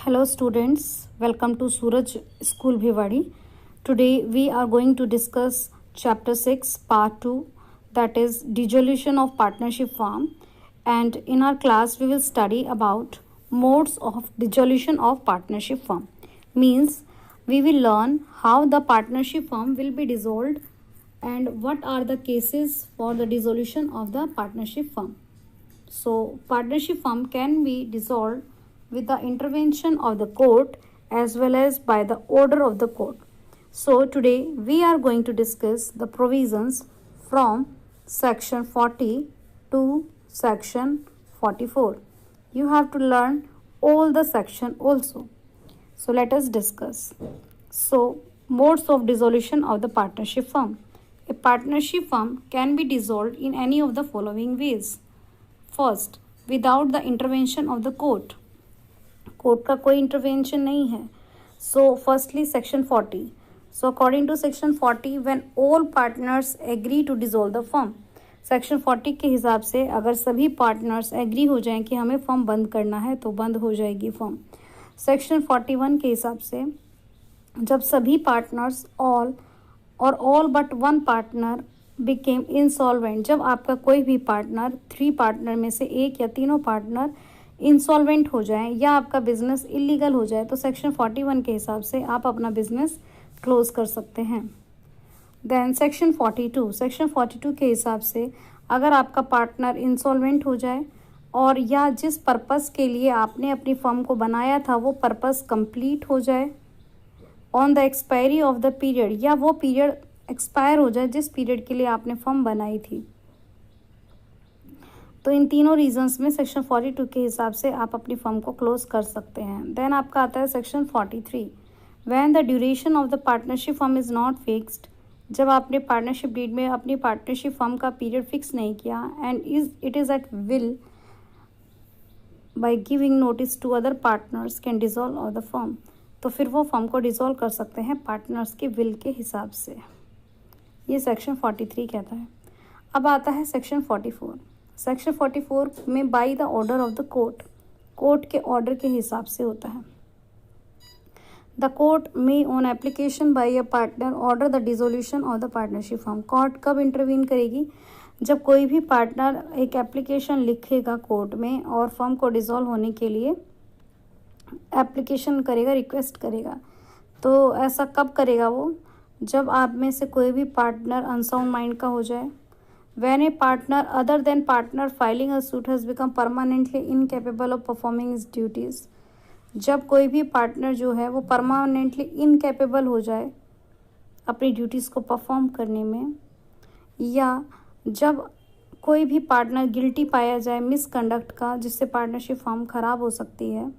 Hello students, welcome to Suraj School Bhiwadi. Today we are going to discuss chapter 6 part 2, that is dissolution of partnership firm, and in our class we will study about modes of dissolution of partnership firm. Means we will learn how the partnership firm will be dissolved and what are the cases for the dissolution of the partnership firm. So partnership firm can be dissolved with the intervention of the court as well as by the order of the court. So today we are going to discuss the provisions from section 40 to section 44. You have to learn all the section also. So let us discuss. So modes of dissolution of the partnership firm. A partnership firm can be dissolved in any of the following ways. First, without the intervention of the court. Court का कोई intervention नहीं है. So firstly section 40. So according to section 40 when all partners agree to dissolve the firm. Section 40 के हिसाब से अगर सभी partners agree हो जाएं कि हमें फर्म बंद करना है तो बंद हो जाएगी फर्म. सेक्शन 41 के हिसाब से जब सभी partners all but one partner became insolvent, जब आपका कोई भी पार्टनर 3 पार्टनर में से एक या तीनों पार्टनर इंसॉल्वेंट हो जाए या आपका बिजनेस इलीगल हो जाए तो सेक्शन 41 के हिसाब से आप अपना बिजनेस क्लोज कर सकते हैं. देन सेक्शन 42 के हिसाब से अगर आपका पार्टनर इंसॉल्वेंट हो जाए और या जिस पर्पस के लिए आपने अपनी फर्म को बनाया था वो पर्पस कंप्लीट हो जाए on the expiry of the period, या वो पीरियड एक्सपायर हो जाए जिस पीरियड के लिए आपने फर्म बनाई थी. तो इन तीनों रीजंस में सेक्शन 42 के हिसाब से आप अपनी फर्म को क्लोज कर सकते हैं. देन आपका आता है section 43. When the duration of the partnership firm is not fixed, जब आपने पार्टनरशिप डीड में अपनी पार्टनरशिप फर्म का पीरियड फिक्स नहीं किया and it is at will by giving notice to other partners can dissolve of the firm, तो फिर वो फर्म को डिसॉल्व कर सकते हैं पार्टनर्स के विल के हिसाब से. ये सेक्शन 43 कहता है. अब आता है सेक्शन 44. सेक्शन 44 में by the order of the court के ऑर्डर के हिसाब से होता है. द कोर्ट में on application by a partner order the dissolution of the partnership firm. Court कब इंटरवीन करेगी? जब कोई भी पार्टनर एक एप्लीकेशन लिखेगा कोर्ट में और फर्म को डिसॉल्व होने के लिए एप्लीकेशन करेगा, रिक्वेस्ट करेगा. तो ऐसा कब करेगा वो? जब आप में से कोई भी पार्टनर अनसाउंड माइंड का हो जाए. When a partner other than partner filing a suit has become permanently incapable of performing his duties, जब कोई भी पार्टनर जो है वो परमानेंटली इनकेपेबल हो जाए अपनी ड्यूटीज़ को परफॉर्म करने में, या जब कोई भी पार्टनर गिल्टी पाया जाए मिसकंडक्ट का जिससे पार्टनरशिप फर्म खराब हो सकती है,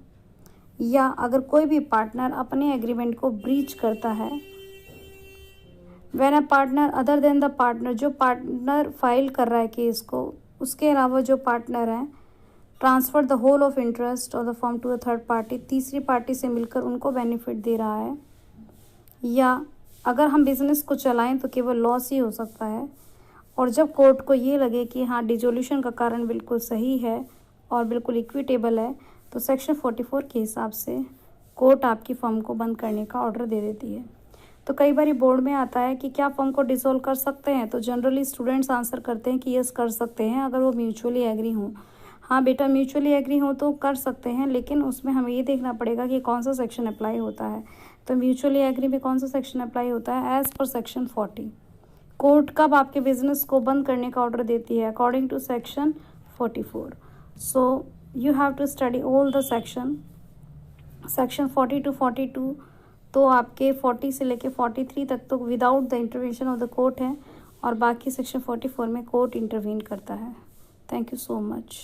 या अगर कोई भी पार्टनर अपने एग्रीमेंट को ब्रीच करता है. When a partner other than the partner, जो पार्टनर फाइल कर रहा है केस को उसके अलावा जो पार्टनर है transfer the whole of interest of the firm to a third party, तीसरी पार्टी से मिलकर उनको बेनिफिट दे रहा है, या अगर हम बिजनेस को चलाएं तो केवल लॉस ही हो सकता है. और जब कोर्ट को ये लगे कि हाँ डिसोल्यूशन का कारण बिल्कुल सही है और बिल्कुल इक्विटेबल है तो सेक्शन 44 के हिसाब से कोर्ट आपकी फर्म को बंद करने का ऑर्डर दे देती है. तो कई बार बोर्ड में आता है कि क्या फर्म को डिसॉल्व कर सकते हैं, तो जनरली स्टूडेंट्स आंसर करते हैं कि यस कर सकते हैं अगर वो म्यूचुअली एग्री हों. हाँ बेटा, म्यूचुअली एग्री हो तो कर सकते हैं, लेकिन उसमें हमें ये देखना पड़ेगा कि कौन सा सेक्शन अप्लाई होता है. तो म्यूचुअली एग्री में कौन सा सेक्शन अप्लाई होता है? As per section 40. कोर्ट कब आपके बिजनेस को बंद करने का ऑर्डर देती है? According to section 44. So you have to study all the section 40 to 42. तो आपके 40 से लेके 43 तक तो without the intervention of the court है और बाकी सेक्शन 44 में कोर्ट इंटरवीन करता है. Thank you so much.